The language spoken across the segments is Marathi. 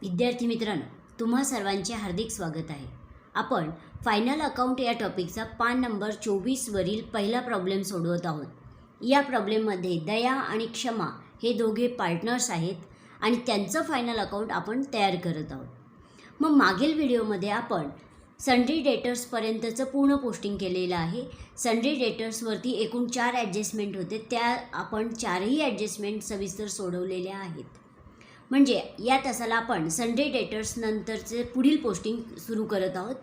विद्यार्थी मित्रांनो, तुम्हा सर्वांचे हार्दिक स्वागत आहे. आपण फायनल अकाउंट या टॉपिकचा पान नंबर 24 वरील पहिला प्रॉब्लेम सोडवत आहोत. या प्रॉब्लेममध्ये दया आणि क्षमा हे दोघे पार्टनर्स आहेत आणि त्यांचं फायनल अकाउंट आपण तयार करत आहोत. मग मागील व्हिडिओमध्ये आपण सन्ड्री डेटर्सपर्यंतचं पूर्ण पोस्टिंग केलेलं आहे. सन्ड्री डेटर्सवरती एकूण 4 ॲडजस्टमेंट होते, त्या आपण 4ही ॲडजस्टमेंट सविस्तर सोडवलेल्या आहेत. म्हणजे या तासाला आपण सन्ड्री डेटर्स नंतरचे पुढील पोस्टिंग सुरू करत आहोत.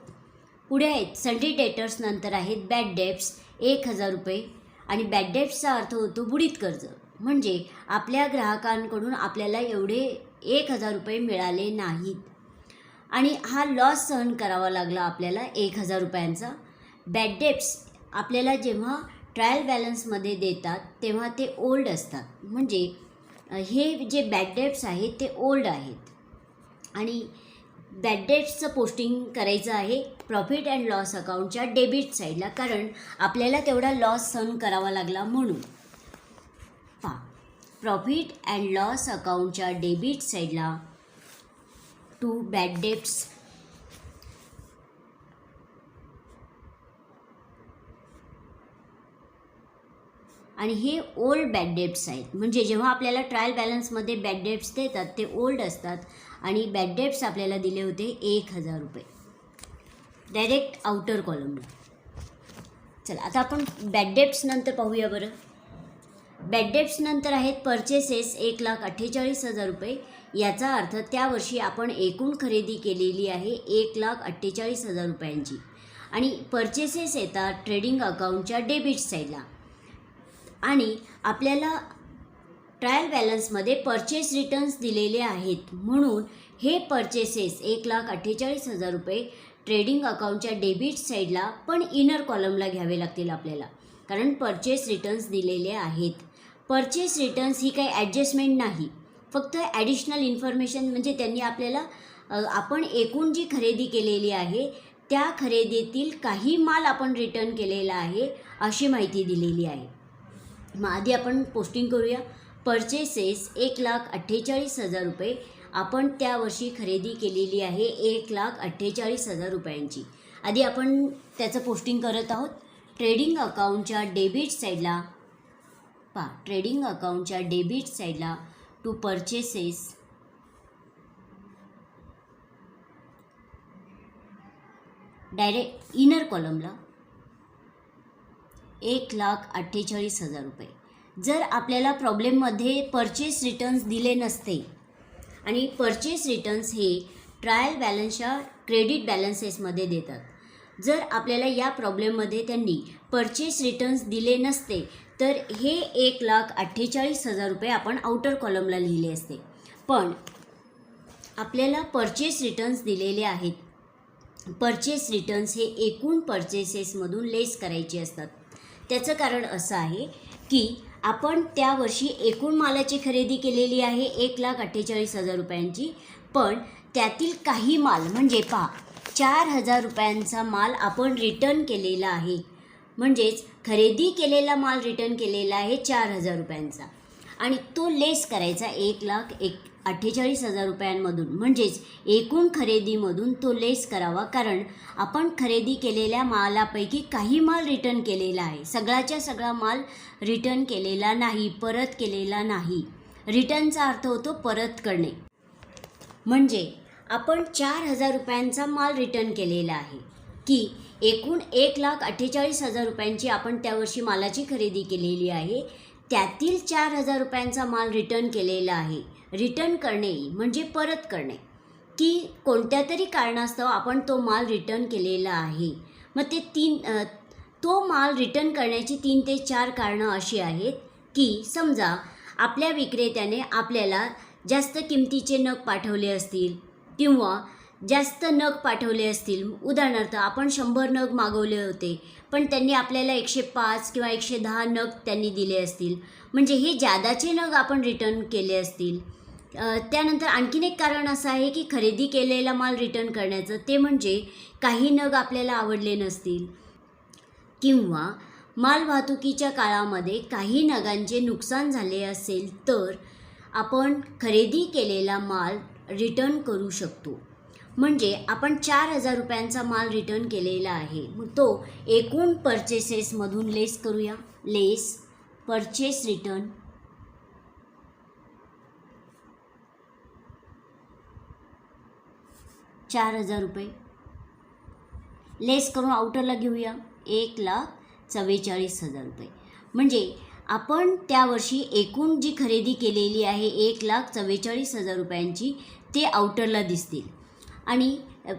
पुढे आहेत सन्ड्री डेटर्स नंतर आहेत बॅड डेब्ट्स 1000 रुपये आणि बॅड डेब्ट्सचा अर्थ होतो बुडीत कर्ज. म्हणजे आपल्या ग्राहकांकडून आपल्याला एवढे 1000 रुपये मिळाले नाहीत आणि हा लॉस सहन करावा लागला आपल्याला 1000 रुपयांचा. बॅड डेब्ट्स आपल्याला जेव्हा ट्रायल बॅलन्समध्ये देतात तेव्हा ते ओल्ड असतात. म्हणजे हे जे बॅड डेब्ट्स आहेत ते ओल्ड आहेत आणि बॅड डेब्ट्सचं पोस्टिंग करायचं आहे प्रॉफिट अँड लॉस अकाउंटच्या डेबिट साईडला, कारण आपल्याला तेवढा लॉस सहन करावा लागला म्हणून. पहा, प्रॉफिट अँड लॉस अकाउंटच्या डेबिट साईडला टू बॅड डेब्ट्स आणि हे ओल्ड बॅड डेब्ट्स आहेत. म्हणजे जेव्हा आपल्याला ट्रायल बॅलन्समध्ये बॅड डेब्ट्स देतात ते ओल्ड असतात आणि बॅड डेब्ट्स आपल्याला दिले होते 1000 रुपये डायरेक्ट आउटर कॉलमला. चला आता आपण बॅड डेब्ट्स नंतर पाहूया बरं. बॅड डेब्ट्स नंतर आहेत परचेसेस 1,48,000 रुपये. याचा अर्थ त्या वर्षी आपण एकूण खरेदी केलेली आहे 1,48,000 रुपयांची आणि परचेसेस येतात ट्रेडिंग अकाउंटच्या डेबिट साईडला आणि आपल्याला ट्रायल बॅलन्समध्ये परचेस रिटर्न्स दिलेले आहेत म्हणून हे परचेसेस 1,48,000 रुपये ट्रेडिंग अकाउंटच्या डेबिट साईडला पण इनर कॉलमला घ्यावे लागतील आपल्याला, कारण परचेस रिटर्न्स दिलेले आहेत. परचेस रिटर्न्स ही काही ॲडजस्टमेंट नाही, फक्त ॲडिशनल इन्फॉर्मेशन. म्हणजे त्यांनी आपल्याला आपण एकूण जी खरेदी केलेली आहे त्या खरेदीतील काही माल आपण रिटर्न केलेला आहे अशी माहिती दिलेली आहे. मग आधी आपण पोस्टिंग करूया. परचेसेस 1,48,000 रुपये आपण त्या वर्षी खरेदी केलेली आहे 1,48,000 रुपयांची. आधी आपण त्याचं पोस्टिंग करत आहोत. ट्रेडिंग अकाउंटच्या डेबिट साईडला पहा, ट्रेडिंग अकाउंटच्या डेबिट साईडला टू परचेसेस डायरेक्ट इनर कॉलमला 1,48,000 रुपये. जर आपल्याला प्रॉब्लेममध्ये परचेस रिटर्न्स दिले नसते आणि परचेस रिटर्न्स हे ट्रायल बॅलन्सच्या क्रेडिट बॅलन्सेसमध्ये देतात, जर आपल्याला या प्रॉब्लेममध्ये त्यांनी परचेस रिटर्न्स दिले नसते तर हे 1,48,000 रुपये आपण आउटर कॉलमला लिहिले असते. पण आपल्याला परचेस रिटर्न्स दिलेले आहेत. परचेस रिटर्न्स हे एकूण परचेसेसमधून लेस करायचे असतात. त्याचं कारण असं आहे की आपण त्या वर्षी एकूण मालाची खरेदी केलेली आहे 1,48,000 रुपयांची, पण त्यातील काही माल म्हणजे पहा 4,000 रुपयांचा माल आपण रिटर्न केलेला आहे. म्हणजेच खरेदी केलेला माल रिटर्न केलेला आहे 4,000 रुपयांचा आणि तो लेस करायचा 1,48,000 रुपयांमधून. म्हणजेच एकूण खरेदीमधून तो लेस करावा, कारण आपण खरेदी केलेल्या मालापैकी काही माल रिटर्न केलेला आहे. सगळाच्या सगळा माल रिटर्न केलेला नाही, परत केलेला नाही. रिटर्नचा अर्थ होतो परत करणे. म्हणजे आपण 4,000 रुपयांचा माल रिटर्न केलेला आहे की एकूण 1,48,000 रुपयांची आपण त्यावर्षी मालाची खरेदी केलेली आहे, त्यातील 4,000 रुपयांचा माल रिटर्न केलेला आहे. रिटर्न करणे म्हणजे परत करणे, की कोणत्या तरी कारणास्तव आपण तो माल रिटर्न केलेला आहे. मग तो माल रिटर्न करण्याची 3 ते 4 कारणं अशी आहेत की समजा आपल्या विक्रेत्याने आपल्याला जास्त किमतीचे नग पाठवले असतील किंवा जास्त नग पाठवले असतील. उदाहरणार्थ आपण 100 नग मागवले होते पण त्यांनी आपल्याला 105 किंवा 110 नग त्यांनी दिले असतील. म्हणजे हे जादाचे नग आपण रिटर्न केले असतील. त्यानंतर आणखीन एक कारण असं आहे की खरेदी केलेला माल रिटर्न करण्याचं, ते म्हणजे काही नग आपल्याला आवडले नसतील किंवा माल वाहतुकीच्या काळामध्ये काही नगांचे नुकसान झाले असेल तर आपण खरेदी केलेला माल रिटर्न करू शकतो. म्हणजे आपण 4,000 रुपयांचा माल रिटर्न केलेला आहे, मग तो एकूण परचेसेसमधून लेस करूया. लेस परचेस रिटर्न ₹4,000 लेस करून आउटरला घेऊया 1,44,000 म्हणजे आपण त्या वर्षी एकूण जी खरेदी केलेली आहे 1,44,000 रुपयांची ते आउटरला दिसतील. आणि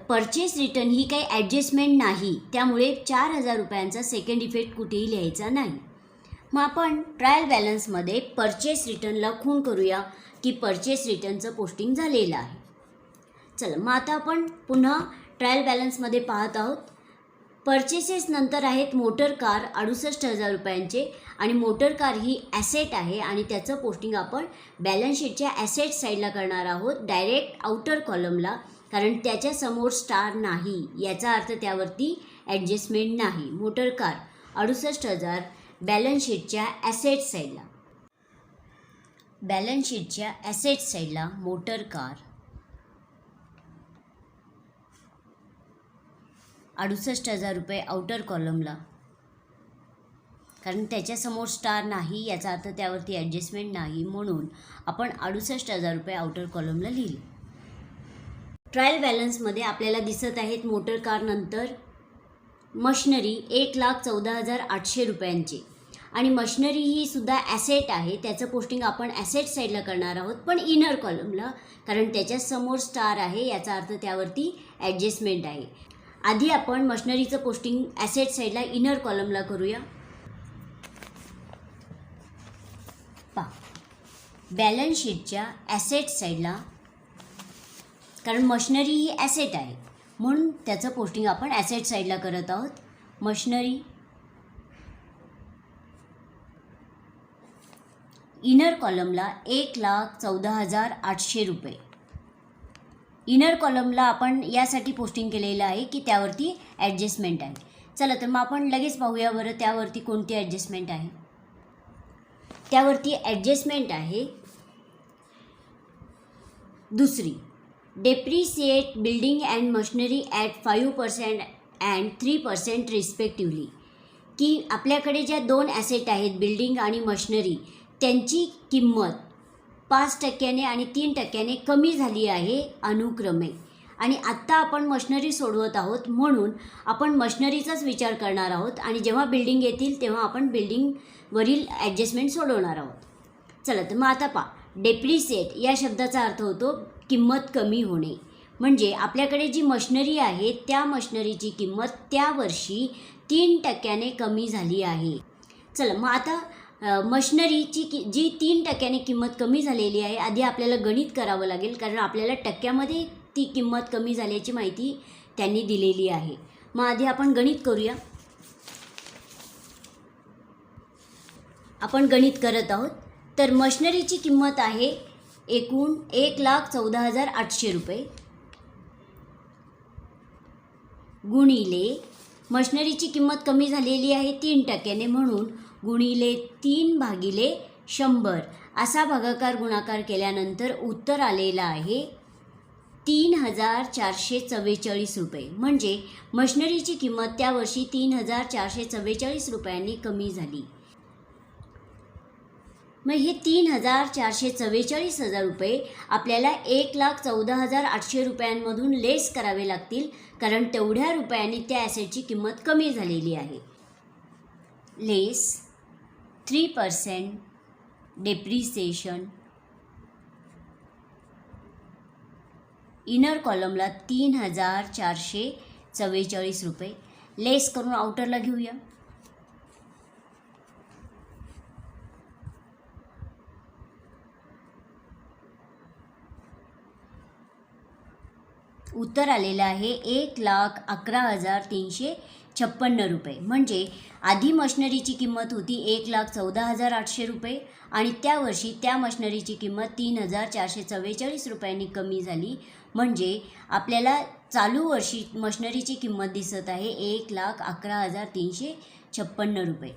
परचेस रिटर्न ही काही ॲडजस्टमेंट नाही, त्यामुळे 4,000 रुपयांचा सेकंड इफेक्ट कुठेही लिहायचा नाही. मग आपण ट्रायल बॅलन्समध्ये परचेस रिटर्नला खूण करूया की परचेस रिटर्नचं पोस्टिंग झालेलं आहे. चला मग आता आपण पुन्हा ट्रायल बॅलन्समध्ये पाहत आहोत. परचेसेस नंतर आहेत मोटर कार 68,000 रुपयांचे आणि मोटर कार ही ॲसेट आहे आणि त्याचं पोस्टिंग आपण बॅलन्स शीटच्या ॲसेट साईडला करणार आहोत, डायरेक्ट आउटर कॉलमला, कारण त्याच्यासमोर स्टार नाही, याचा अर्थ त्यावरती ॲडजस्टमेंट नाही. मोटर कार 68,000 बॅलन्स शीटच्या ॲसेट साईडला. बॅलन्स शीटच्या ॲसेट साईडला मोटर कार 68,000 रुपये आउटर कॉलमला, कारण त्याच्यासमोर स्टार नाही, याचा अर्थ त्यावरती ॲडजस्टमेंट नाही, म्हणून आपण 68,000 रुपये आउटर कॉलमला लिहिले. ट्रायल बॅलन्समध्ये आपल्याला दिसत आहेत मोटर कार नंतर मशिनरी 1,14,800 रुपयांचे आणि मशिनरी ही सुद्धा ॲसेट आहे, त्याचं पोस्टिंग आपण ॲसेट साईडला करणार आहोत, पण इनर कॉलमला, कारण त्याच्यासमोर स्टार आहे, याचा अर्थ त्यावरती ॲडजस्टमेंट आहे. आधी आपण मशिनरीचं पोस्टिंग ॲसेट साईडला इनर कॉलमला करूया. बॅलन्स शीटच्या ॲसेट साईडला, कारण मशिनरी ही ॲसेट आहे म्हणून त्याचं पोस्टिंग आपण ॲसेट साईडला करत आहोत. मशिनरी इनर कॉलमला 1,14,800 रुपये. इनर कॉलमला आपण यासाठी पोस्टिंग केलेलं आहे की त्यावरती ॲडजस्टमेंट आहे. चला तर मग आपण लगेच पाहूया बरं त्यावरती कोणती ॲडजस्टमेंट आहे. त्यावरती ॲडजस्टमेंट आहे दुसरी, depreciate building and machinery at 5% and 3% respectively, की आपल्याकडे ज्या दोन ॲसेट आहेत बिल्डिंग आणि मशिनरी, त्यांची किंमत 5% आणि 3% कमी झाली आहे अनुक्रमे. आणि आत्ता आपण मशिनरी सोडवत आहोत म्हणून आपण मशिनरीचाच विचार करणार आहोत आणि जेव्हा बिल्डिंग येतील तेव्हा आपण बिल्डिंगवरील ॲडजस्टमेंट सोडवणार आहोत. चला तर मग आता पहा, डेप्रिसिएट या शब्दाचा अर्थ होतो किंमत कमी होणे. म्हणजे आपल्याकडे जी मशिनरी आहे त्या मशिनरीची किंमत त्या वर्षी 3% कमी झाली आहे. चला मग आता मशिनरीची जी 3% किंमत कमी झालेली आहे, आधी आपल्याला गणित करावं लागेल, कारण आपल्याला टक्क्यामध्ये ती किंमत कमी झाल्याची माहिती त्यांनी दिलेली आहे. मग आधी आपण गणित करूया. आपण गणित करत आहोत. तर मशिनरीची किंमत आहे एकूण 1,14,800 रुपये गुणिले मशिनरीची किंमत कमी झालेली आहे 3% म्हणून गुणिले 3/100 असा भागाकार गुणाकार केल्यानंतर उत्तर आलेलं आहे 3,444 रुपये. म्हणजे मशिनरीची किंमत त्या वर्षी 3,444 रुपयांनी कमी झाली. मग हे 3,444,000 रुपये आपल्याला 1,14,800 रुपयांमधून लेस करावे लागतील, कारण तेवढ्या रुपयांनी त्या ॲसेटची किंमत कमी झालेली आहे. लेस 3% डेप्रिसिएशन, इनर कॉलमला 3,444 रुपये लेस करून आउटरला घेऊया. उत्तर आलेलं आहे 1,11,356 रुपये. म्हणजे आधी मशिनरीची किंमत होती 1,14,800 रुपये आणि त्या वर्षी त्या मशिनरीची किंमत 3,444 रुपयांनी कमी झाली. म्हणजे आपल्याला चालू वर्षी मशिनरीची किंमत दिसत आहे 1,11,356 रुपये.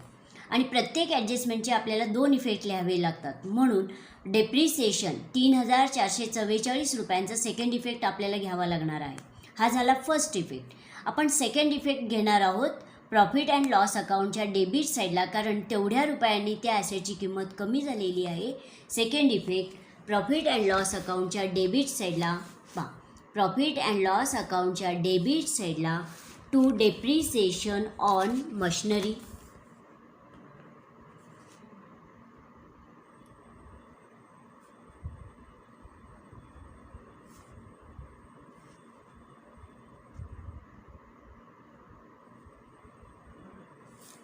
आणि प्रत्येक ॲडजस्टमेंटचे आपल्याला 2 इफेक्ट लिहावे लागतात. म्हणून डेप्रिसिएशन 3,444 रुपयांचा सेकंड इफेक्ट आपल्याला घ्यावा लागणार आहे. हा झाला फर्स्ट इफेक्ट. आपण सेकंड इफेक्ट घेणार आहोत प्रॉफिट अँड लॉस अकाउंटच्या डेबिट साईडला, कारण तेवढ्या रुपयांनी त्या ॲसेटची किंमत कमी झालेली आहे. Second effect profit and loss अकाउंटच्या डेबिट साईडला पहा. प्रॉफिट अँड लॉस अकाउंटच्या डेबिट साईडला to depreciation on machinery,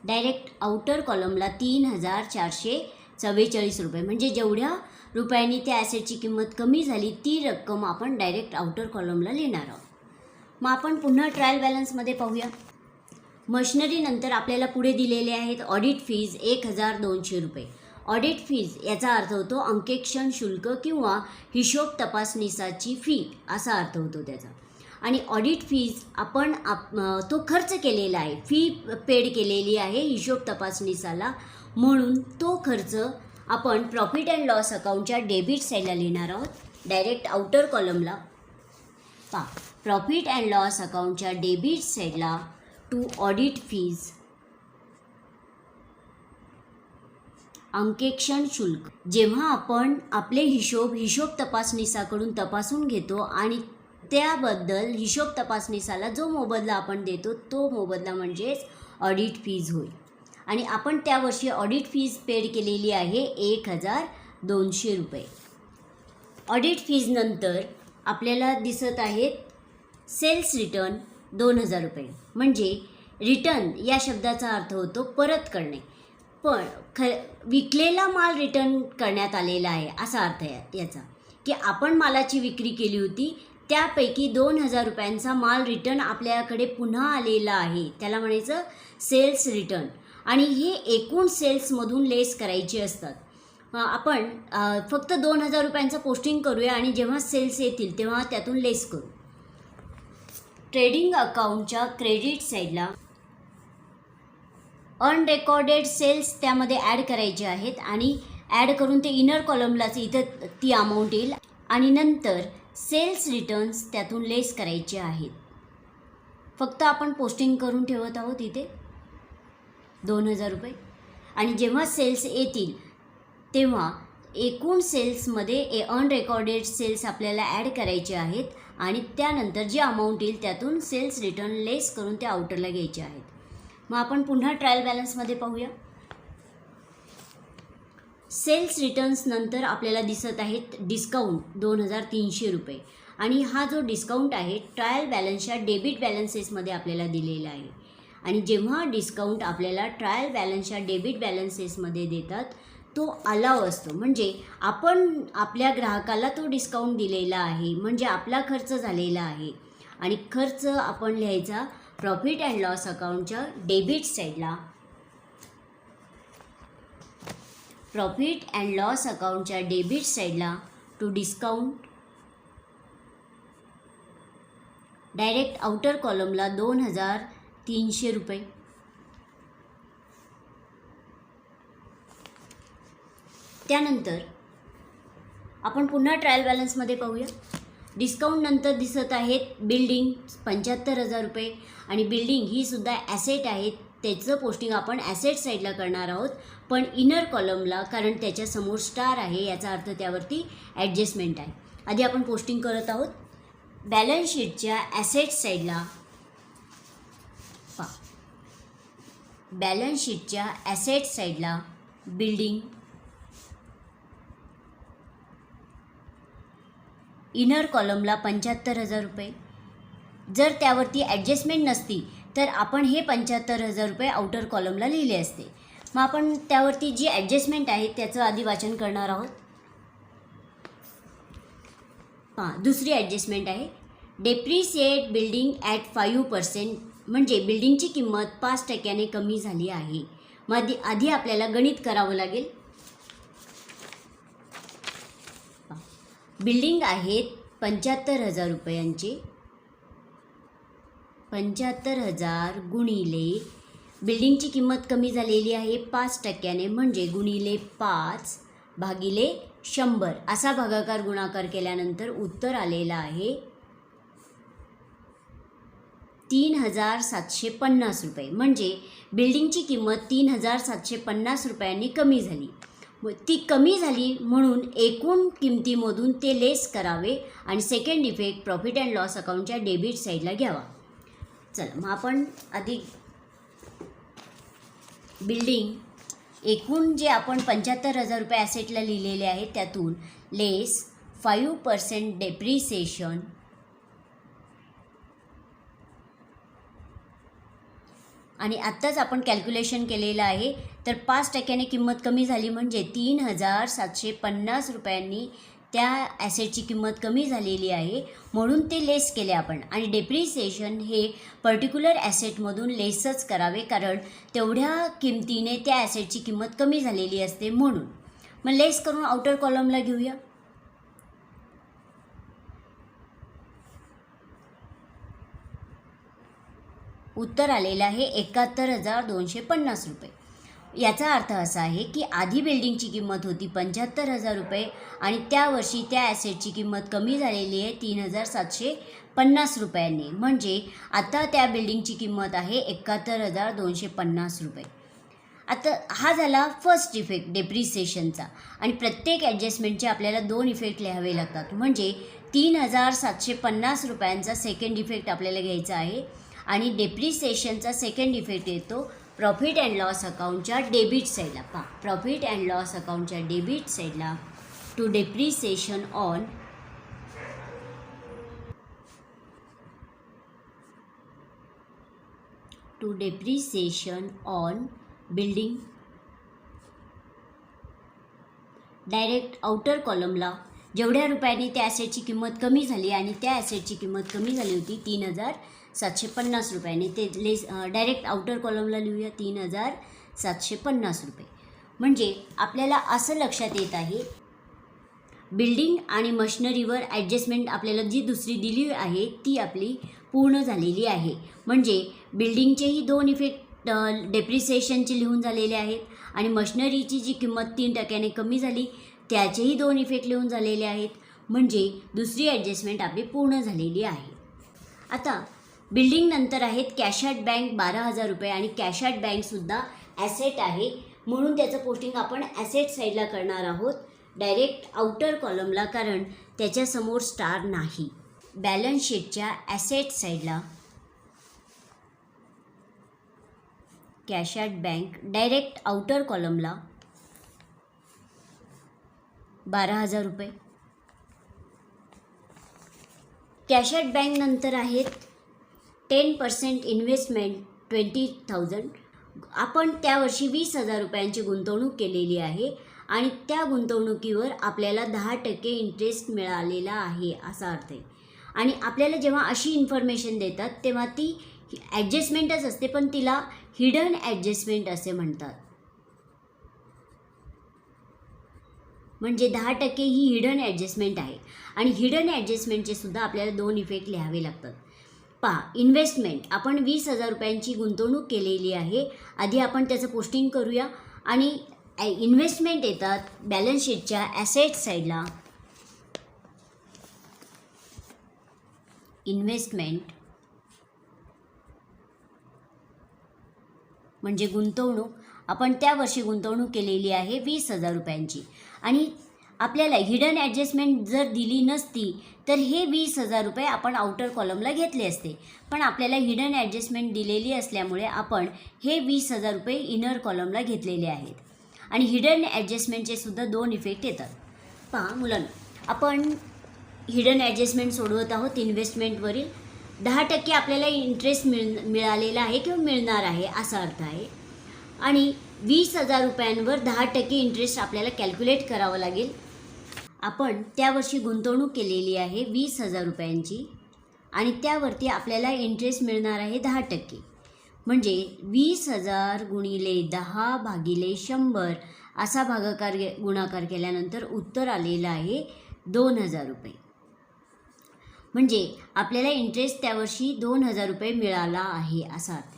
direct outer कॉलमला 3,444 रुपये, म्हणजे जेवढ्या रुपयांनी त्या ॲसेटची किंमत कमी झाली ती रक्कम आपण डायरेक्ट आउटर कॉलमला लिहिणार आहोत. मग आपण पुन्हा ट्रायल बॅलन्समध्ये पाहूया. मशिनरीनंतर आपल्याला पुढे दिलेले आहेत ऑडिट फीज 1,200 रुपये. ऑडिट फीज याचा अर्थ होतो अंकेक्षण शुल्क किंवा हिशोब तपासणीसाची फी असा अर्थ होतो त्याचा. आणि ऑडिट फीज आपण तो खर्च केलेला आहे, फी पेड केलेली आहे हिशोब तपासणीसाला, म्हणून तो खर्च आपण प्रॉफिट अँड लॉस अकाउंटच्या डेबिट साईडला लिहिणार आहोत. डायरेक्ट आउटर कॉलमला पहा. प्रॉफिट अँड लॉस अकाउंटच्या डेबिट साईडला टू ऑडिट फीज अंकेक्षण शुल्क. जेव्हा आपण आपले हिशोब तपासणीसाकडून तपासून घेतो आणि त्याबद्दल हिशोब तपासणीसाला जो मोबदला आपण देतो तो मोबदला म्हणजेच ऑडिट फीज होईल. आणि आपण त्या वर्षी ऑडिट फीज पेड केलेली आहे 1,200 रुपये. ऑडिट फीजनंतर आपल्याला दिसत आहेत सेल्स रिटर्न 2,000 रुपये. म्हणजे रिटर्न या शब्दाचा अर्थ होतो परत करणे, पण विकलेला माल रिटर्न करण्यात आलेला आहे असा अर्थ आहे याचा, की आपण मालाची विक्री केली होती त्यापैकी 2,000 रुपयांचा माल रिटर्न आपल्याकडे पुन्हा आलेला आहे, त्याला म्हणायचं सेल्स रिटर्न. आणि हे एकूण सेल्समधून लेस करायचे असतात. आपण फक्त 2,000 रुपयांचं पोस्टिंग करूया आणि जेव्हा सेल्स येतील तेव्हा त्यातून लेस करू. ट्रेडिंग अकाउंटच्या क्रेडिट साईडला अनरेकॉर्डेड सेल्स त्यामध्ये ॲड करायचे आहेत आणि ॲड करून ते इनर कॉलमलाच इथं ती अमाऊंट येईल आणि नंतर सेल्स रिटर्न्स त्यातून लेस करायचे आहेत. फक्त आपण पोस्टिंग करून ठेवत आहोत इथे 2,000 रुपये आणि जेव्हा सेल्स येतील तेव्हा एकूण सेल्समध्ये अनरेकॉर्डेड सेल्स आपल्याला ॲड करायचे आहेत आणि त्यानंतर जी अमाऊंट येईल त्यातून सेल्स रिटर्न लेस करून त्या आउटरला घ्यायचे आहेत. मग आपण पुन्हा ट्रायल बॅलन्समध्ये पाहूया. सेल्स रिटर्न्स नंतर आपल्याला दिसत आहेत डिस्काउंट 2,300 रुपये आणि हा जो डिस्काउंट आहे ट्रायल बॅलन्सच्या डेबिट बॅलन्सेसमध्ये आपल्याला दिलेला आहे. आणि जेव्हा डिस्काउंट आपल्याला ट्रायल बॅलन्सच्या डेबिट बॅलन्सेसमध्ये देतात तो अलाव असतो, म्हणजे आपण आपल्या ग्राहकाला तो डिस्काउंट दिलेला आहे, म्हणजे आपला खर्च झालेला आहे. आणि खर्च आपण लिहायचा प्रॉफिट अँड लॉस अकाउंटच्या डेबिट साईडला. प्रॉफिट अँड लॉस अकाउंटच्या डेबिट साईडला टू डिस्काउंट डायरेक्ट आउटर कॉलमला 2,300 रुपये. त्यानंतर आपण पुन्हा ट्रायल बॅलन्समध्ये पाहूया. डिस्काउंट नंतर दिसत आहेत बिल्डिंग 75,000 रुपये आणि बिल्डिंग ही सुद्धा ॲसेट आहे, त्याचं पोस्टिंग आपण ॲसेट साईडला करणार आहोत पण इनर कॉलमला, कारण त्याच्यासमोर स्टार आहे याचा अर्थ त्यावरती ॲडजस्टमेंट आहे. आधी आपण पोस्टिंग करत आहोत बॅलन्स शीटच्या ॲसेट साईडला पहा. बॅलन्स शीटच्या ॲसेट साईडला बिल्डिंग इनर कॉलमला 75,000 रुपये. जर त्यावरती ॲडजस्टमेंट नसती तर आपण हे 75,000 रुपये आउटर कॉलमला लिहिले असते. मग आपण त्यावरती जी ॲडजस्टमेंट आहे त्याचं आधी वाचन करणार आहोत. पहा, दुसरी ॲडजस्टमेंट आहे डेप्रिसिएट बिल्डिंग ॲट 5%, म्हणजे बिल्डिंगची किंमत 5% कमी झाली आहे. मग आधी आपल्याला गणित करावं लागेल. बिल्डिंग आहेत 75,000 रुपयांचे, 75,000 गुणिले बिल्डिंगची किंमत कमी झालेली आहे 5% म्हणजे गुणिले 5 भागिले 100 असा भागाकार गुणाकार केल्यानंतर उत्तर आलेलं आहे 3,750 रुपये. म्हणजे बिल्डिंगची किंमत 3,750 रुपयांनी कमी झाली. ती कमी झाली म्हणून एकूण किमतीमधून ते लेस करावे आणि second effect profit and loss अकाउंटच्या डेबिट साईडला घ्यावा. चला मग आपण आधी बिल्डिंग एकूण जे आपण 75,000 रुपये ॲसेटला लिहिलेले आहेत त्यातून लेस 5% डेप्रिसिएशन आणि आत्ताच आपण कॅल्क्युलेशन केलेलं आहे तर 5% किंमत कमी झाली म्हणजे 3,750 रुपयांनी त्या ॲसेटची किंमत कमी झालेली आहे म्हणून ते लेस केले आपण. आणि डेप्रिसिएशन हे पर्टिक्युलर ॲसेटमधून लेसच करावे कारण तेवढ्या किमतीने त्या ॲसेटची किंमत कमी झालेली असते म्हणून. मग लेस करून आउटर कॉलमला घेऊया. उत्तर आलेलं आहे 71,250 रुपये. याचा अर्थ असा आहे की आधी बिल्डिंगची किंमत होती 75,000 रुपये आणि त्या वर्षी त्या ॲसेटची किंमत कमी झालेली आहे 3,750 रुपयांनी म्हणजे आता त्या बिल्डिंगची किंमत आहे 71,250 रुपये. आता हा झाला फर्स्ट इफेक्ट डेप्रिसिएशनचा आणि प्रत्येक ॲडजस्टमेंटचे आपल्याला 2 इफेक्ट लिहावे लागतात म्हणजे 3,750 रुपयांचा सेकंड इफेक्ट आपल्याला घ्यायचा आहे आणि डेप्रिसिएशनचा सेकंड इफेक्ट येतो प्रॉफिट अँड लॉस अकाउंटच्या डेबिट साईडला. पहा प्रॉफिट अँड लॉस अकाउंटच्या डेबिट साईडला to depreciation on building direct outer कॉलमला जेवढ्या रुपयांनी त्या ॲसेटची किंमत कमी झाली आणि त्या ॲसेटची किंमत कमी झाली होती 3,750 रुपयांनी ते लेस डायरेक्ट आउटर कॉलमला लिहूया 3,750 रुपये. म्हणजे आपल्याला असं लक्षात येत आहे बिल्डिंग आणि मशिनरीवर ॲडजस्टमेंट आपल्याला जी दुसरी दिली आहे ती आपली पूर्ण झालेली आहे. म्हणजे बिल्डिंगचेही 2 इफेक्ट डेप्रिसिएशनचे लिहून झालेले आहेत आणि मशिनरीची जी किंमत 3% कमी झाली त्याचेही 2 इफेक्ट लिहून झालेले आहेत म्हणजे दुसरी ॲडजस्टमेंट आपली पूर्ण झालेली आहे. आता बिल्डिंग नंतर आहेत कॅश ॲट बँक 12,000 रुपये आणि कॅश ॲट बँकसुद्धा ॲसेट आहे म्हणून त्याचं पोस्टिंग आपण ॲसेट साईडला करणार आहोत डायरेक्ट आउटर कॉलमला कारण त्याच्यासमोर स्टार नाही. बॅलन्स शीटच्या ॲसेट साईडला cash at bank direct outer कॉलमला 12,000 रुपये. कॅश ॲट बँक नंतर आहेत 10% इन्व्हेस्टमेंट 20,000. आपण त्यावर्षी 20,000 रुपयांची गुंतवणूक केलेली आहे आणि त्या गुंतवणुकीवर आपल्याला 10% इंटरेस्ट मिळालेला आहे असा अर्थ आहे. आणि आपल्याला जेव्हा अशी इन्फॉर्मेशन देतात तेव्हा ती ॲडजस्टमेंटच असते पण तिला हिडन ॲडजस्टमेंट असे म्हणतात. म्हणजे 10% ही हिडन ॲडजस्टमेंट आहे आणि हिडन ॲडजस्टमेंटचे सुद्धा आपल्याला 2 इफेक्ट लिहावे लागतात. पहा इन्व्हेस्टमेंट आपण 20,000 रुपयांची गुंतवणूक केलेली आहे. आधी आपण त्याचं पोस्टिंग करूया आणि इन्व्हेस्टमेंट येतात बॅलन्स शीटच्या ॲसेट साईडला. इन्व्हेस्टमेंट म्हणजे गुंतवणूक आपण त्या वर्षी गुंतवणूक केलेली आहे 20,000 रुपयांची आणि आपल्याला हिडन ॲडजस्टमेंट जर दिली नसती तर हे 20,000 रुपये आपण आउटर कॉलमला घेतले असते पण आपल्याला हिडन ॲडजस्टमेंट दिलेली असल्यामुळे आपण हे 20,000 रुपये इनर कॉलमला घेतलेले आहेत आणि हिडन ॲडजस्टमेंटचे सुद्धा 2 इफेक्ट येतात. पहा मुलांना आपण हिडन ॲडजस्टमेंट सोडवत आहोत. इन्व्हेस्टमेंटवरील 10% आपल्याला इंटरेस्ट मिळालेला आहे किंवा मिळणार आहे असा अर्थ आहे आणि 20,000 रुपयांवर 10% इंटरेस्ट आपल्याला कॅल्क्युलेट करावं लागेल. आपण त्यावर्षी गुंतवणूक केलेली आहे 20,000 रुपयांची आणि त्यावरती आपल्याला इंटरेस्ट मिळणार आहे 10%. म्हणजे 20,000 गुणिले 10 भागिले 100 असा भागाकार गुणाकार केल्यानंतर उत्तर आलेलं आहे 2,000 रुपये. म्हणजे आपल्याला इंटरेस्ट त्यावर्षी 2,000 रुपये मिळाला आहे असा अर्थ.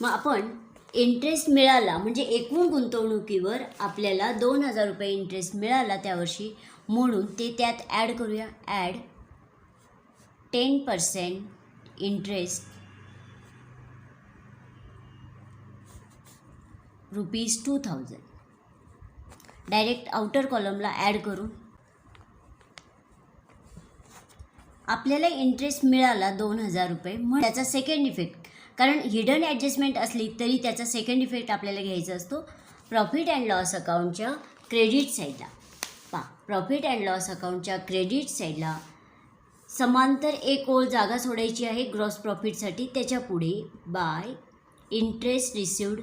मग आपण इंटरेस्ट मिळाला म्हणजे एकूण गुंतवणुकीवर आपल्याला 2,000 रुपये इंटरेस्ट मिळाला त्या वर्षी, म्हणून ते त्यात ॲड करूया. Add 10% interest ₹2,000. डायरेक्ट आउटर कॉलमला ॲड करू. आपल्याला इंटरेस्ट मिळाला 2,000 रुपये, मग त्याचा सेकंड इफेक्ट, कारण हिडन ॲडजस्टमेंट असली तरी त्याचा सेकंड इफेक्ट आपल्याला घ्यायचा असतो प्रॉफिट अँड लॉस अकाउंटच्या क्रेडिट साईडला. प्रॉफिट अँड लॉस अकाउंटच्या क्रेडिट साईडला समांतर एक ओळ जागा सोडायची आहे ग्रॉस प्रॉफिटसाठी. त्याच्या पुढे बाय इंटरेस्ट रिसिव्ड,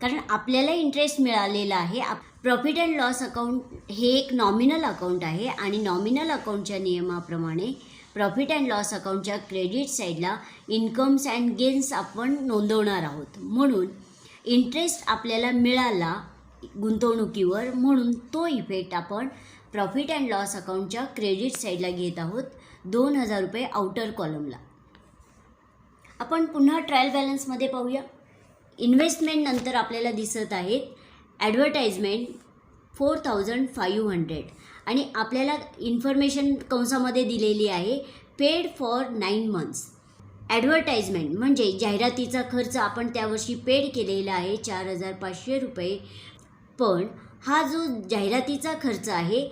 कारण आपल्याला इंटरेस्ट मिळालेला आहे. प्रॉफिट अँड लॉस अकाउंट हे एक नॉमिनल अकाउंट आहे आणि नॉमिनल अकाउंटच्या नियमाप्रमाणे प्रॉफिट अँड लॉस अकाउंटच्या क्रेडिट साईडला इन्कम्स अँड गेन्स आपण नोंदवणार आहोत. म्हणून इंटरेस्ट आपल्याला मिळाला गुंतवणुकीवर, म्हणून तो इफेक्ट आपण प्रॉफिट अँड लॉस अकाउंटच्या क्रेडिट साईडला घेत आहोत 2,000 रुपये आउटर कॉलमला. आपण पुन्हा ट्रायल बॅलन्समध्ये पाहूया. इन्व्हेस्टमेंट नंतर आपल्याला दिसत आहेत ॲडव्हर्टाइजमेंट 4,500 आणि आपल्याला इन्फॉर्मेशन कंसामध्ये दिलेली आहे पेड फॉर 9 months. ॲडव्हर्टाइजमेंट म्हणजे जाहिरातीचा खर्च आपण त्यावर्षी पेड केलेला आहे 4,500 रुपये. पण हा जो जाहिरातीचा खर्च आहे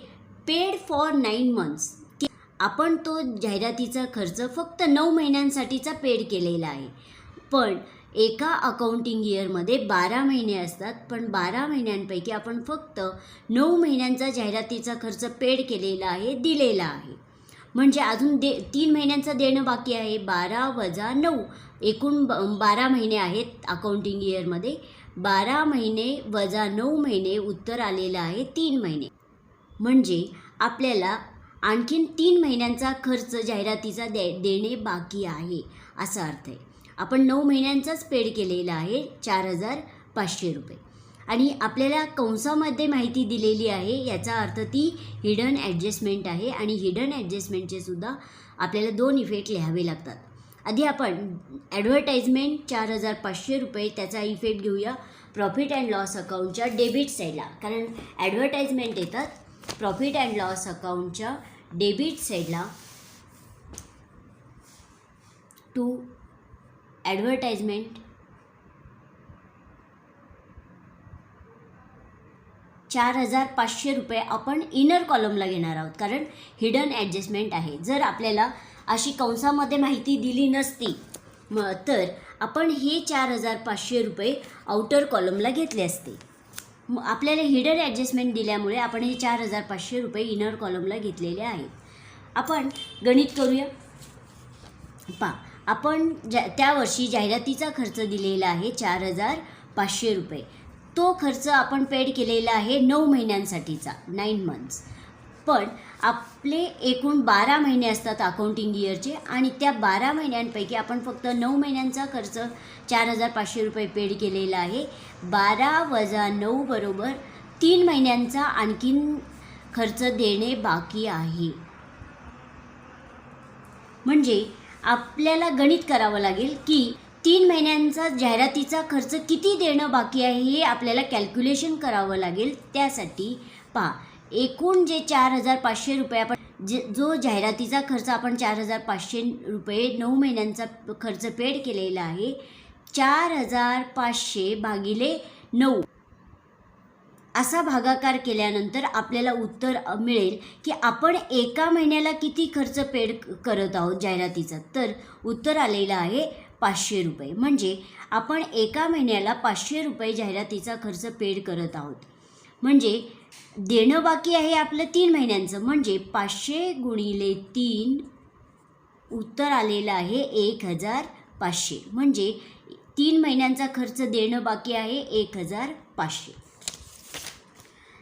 पेड फॉर 9 months, आपण तो जाहिरातीचा खर्च फक्त 9 महिन्यांसाठीचा पेड केलेला आहे. पण एका अकाउंटिंग इयरमध्ये 12 महिने असतात, पण 12 महिन्यांपैकी आपण फक्त 9 महिन्यांचा जाहिरातीचा खर्च पेड केलेला आहे, दिलेला आहे. म्हणजे अजून 3 महिन्यांचं देणं बाकी आहे. 12 - 9 एकूण 12 महिने आहेत अकाउंटिंग इयरमध्ये. 12 महिने वजा 9 महिने उत्तर आलेलं आहे 3 महिने. म्हणजे आपल्याला आणखीन 3 महिन्यांचा खर्च जाहिरातीचा देणे बाकी आहे असा अर्थ आहे. आपण 9 महिन्यांचाच पेड केलेला आहे 4,500 रुपये. आणि आपल्याला कंसामध्ये माहिती दिलेली आहे, याचा अर्थ ती हिडन ॲडजस्टमेंट आहे आणि हिडन ॲडजस्टमेंटचे सुद्धा आपल्याला 2 इफेक्ट लिहावे लागतात. आधी आपण ॲडव्हर्टाइजमेंट 4,500 रुपये त्याचा इफेक्ट घेऊया प्रॉफिट अँड लॉस अकाउंटच्या डेबिट साईडला, कारण ॲडव्हर्टाइजमेंट येतात प्रॉफिट अँड लॉस अकाउंटच्या डेबिट साईडला. टू ॲडव्हर्टाइजमेंट 4,500 रुपये आपण इनर कॉलमला घेणार आहोत, कारण हिडन ॲडजस्टमेंट आहे. जर आपल्याला अशी कंसामध्ये माहिती दिली नसती तर आपण हे 4,500 रुपये आउटर कॉलमला घेतले असते. आपल्याला हिडन ॲडजस्टमेंट दिल्यामुळे आपण हे 4,500 रुपये इनर कॉलमला घेतलेले आहेत. आपण गणित करूया. आपण त्या वर्षी जाहिरातीचा खर्च दिलेला आहे 4,500 रुपये. तो खर्च आपण पेड केलेला आहे 9 महिन्यांसाठीचा 9 months. पण आपले एकूण 12 महिने असतात अकाउंटिंग इयरचे आणि त्या 12 महिन्यांपैकी आपण फक्त 9 महिन्यांचा खर्च 4,500 रुपये पेड केलेला आहे. 12 वजा 9 बरोबर 3 महिन्यांचा आणखीन खर्च देणे बाकी आहे. म्हणजे आपल्याला गणित करावं लागेल की 3 महिन्यांचा जाहिरातीचा खर्च किती देणं बाकी आहे हे आपल्याला कॅल्क्युलेशन करावं लागेल. त्यासाठी एकूण जे 4,500 रुपये आपण जो जाहिरातीचा खर्च आपण 4,500 रुपये 9 महिन्यांचा खर्च पेड केलेला आहे 4,500 भागिले 9 असा भागाकार केल्यानंतर आपल्याला उत्तर मिळेल की आपण एका महिन्याला किती खर्च पेड करत आहोत जाहिरातीचा. तर उत्तर आलेलं आहे 500 रुपये. म्हणजे आपण एका महिन्याला 500 रुपये जाहिरातीचा खर्च पेड करत आहोत. म्हणजे देणं बाकी आहे आपलं 3 महिन्यांचं, म्हणजे 500 गुणिले 3 उत्तर आलेलं आहे 1,500. म्हणजे 3 महिन्यांचा खर्च देणं बाकी आहे 1,500.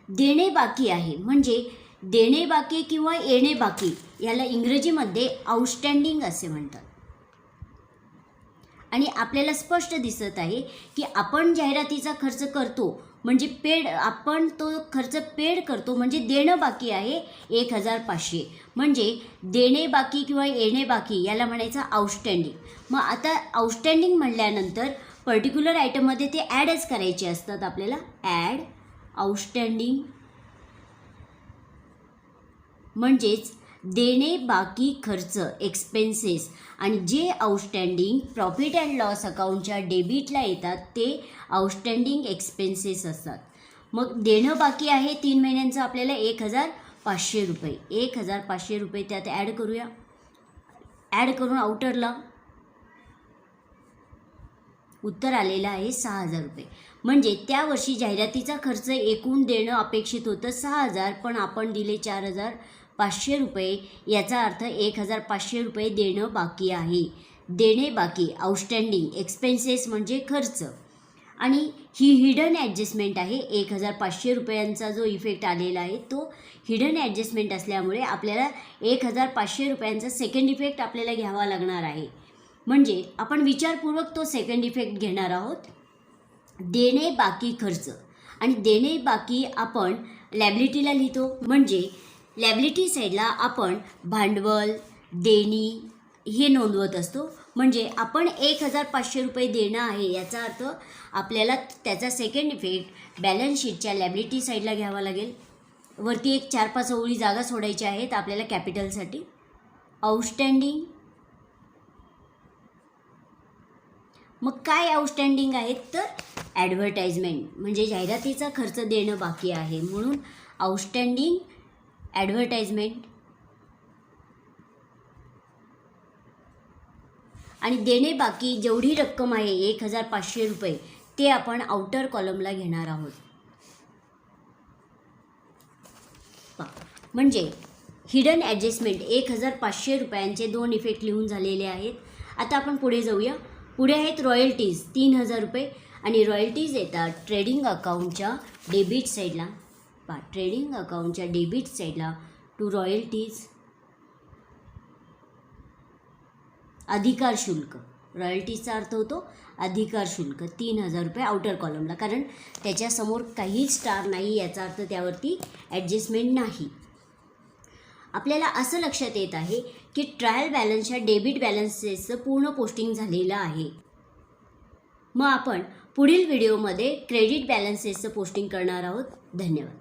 देणे बाकी आहे म्हणजे देणे बाकी किंवा येणे बाकी याला इंग्रजीमध्ये आउटस्टँडिंग असे म्हणतात. आणि आपल्याला स्पष्ट दिसत आहे की आपण जाहिरातीचा खर्च करतो म्हणजे पेड, आपण तो खर्च पेड करतो म्हणजे देणं बाकी आहे 1,500, म्हणजे देणे बाकी किंवा येणे बाकी याला म्हणायचं आउटस्टँडिंग. मग आता आउटस्टँडिंग म्हणल्यानंतर पर्टिक्युलर आयटममध्ये ते ॲडच करायचे असतात आपल्याला. ॲड आउटस्टँडिंग म्हणजेच देणे बाकी खर्च एक्सपेन्सेस, आणि जे आउटस्टँडिंग प्रॉफिट अँड लॉस अकाउंटच्या डेबिटला येतात ते आउटस्टँडिंग एक्सपेन्सेस असतात. मग देणं बाकी आहे 3 महिन्यांचं आपल्याला 1,500 रुपये. 1,500 रुपये त्यात ॲड करूया. ॲड करून आउटरला उत्तर आलेलं आहे 6,000 रुपये. म्हणजे त्या वर्षी जाहिरातीचा खर्च एकूण देणं अपेक्षित होतं 6,000, पण आपण दिले 4,500 रुपये. याचा अर्थ 1,500 रुपये देणं बाकी आहे. देणे बाकी आउटस्टँडिंग एक्सपेन्सेस म्हणजे खर्च, आणि ही हिडन ॲडजस्टमेंट आहे. 1,500 रुपयांचा जो इफेक्ट आलेला आहे तो हिडन ॲडजस्टमेंट असल्यामुळे आपल्याला 1,500 रुपयांचा सेकंड इफेक्ट आपल्याला घ्यावा लागणार आहे. म्हणजे आपण विचारपूर्वक तो सेकंड इफेक्ट घेणार आहोत. देणे बाकी खर्च, आणि देणे बाकी आपण लॅबिलिटीला लिहितो. म्हणजे लॅबिलिटी साईडला आपण भांडवल, देणी हे नोंदवत असतो. म्हणजे आपण 1,500 रुपये देणं आहे याचा अर्थ आपल्याला त्याचा सेकंड इफेक्ट बॅलन्स शीटच्या लॅबिलिटी साईडला घ्यावा लागेल. वरती एक 4-5 ओळी जागा सोडायच्या आहेत आपल्याला कॅपिटलसाठी. आउटस्टँडिंग, मग काय आउटस्टँडिंग आहेत तर ॲडव्हर्टाइजमेंट, म्हणजे जाहिरातीचा खर्च देणं बाकी आहे म्हणून आउटस्टँडिंग ॲडव्हर्टाइजमेंट. आणि देणे बाकी जेवढी रक्कम आहे 1,500 रुपये ते आपण आउटर कॉलमला घेणार आहोत. म्हणजे हिडन ॲडजस्टमेंट 1,500 रुपयांचे 2 इफेक्ट लिहून झालेले आहेत. आता आपण पुढे जाऊया. पुढे आहेत रॉयल्टीज 3,000 रुपये, आणि रॉयल्टीज येतात ट्रेडिंग अकाउंटच्या डेबिट साईडला. ट्रेडिंग अकाउंटच्या डेबिट साईडला टू रॉयल्टीज अधिकार शुल्क. रॉयल्टीजचा अर्थ होतो अधिकार शुल्क 3,000 रुपये आउटर कॉलमला, कारण त्याच्यासमोर काहीच स्टार नाही याचा अर्थ त्यावरती ॲडजस्टमेंट नाही. आपल्याला असं लक्षात येत आहे की ट्रायल बॅलन्सच्या डेबिट बॅलन्सेसचं पूर्ण पोस्टिंग झालेलं आहे. मग आपण पुढील व्हिडिओमध्ये क्रेडिट बॅलन्सेसचं पोस्टिंग करणार आहोत. धन्यवाद.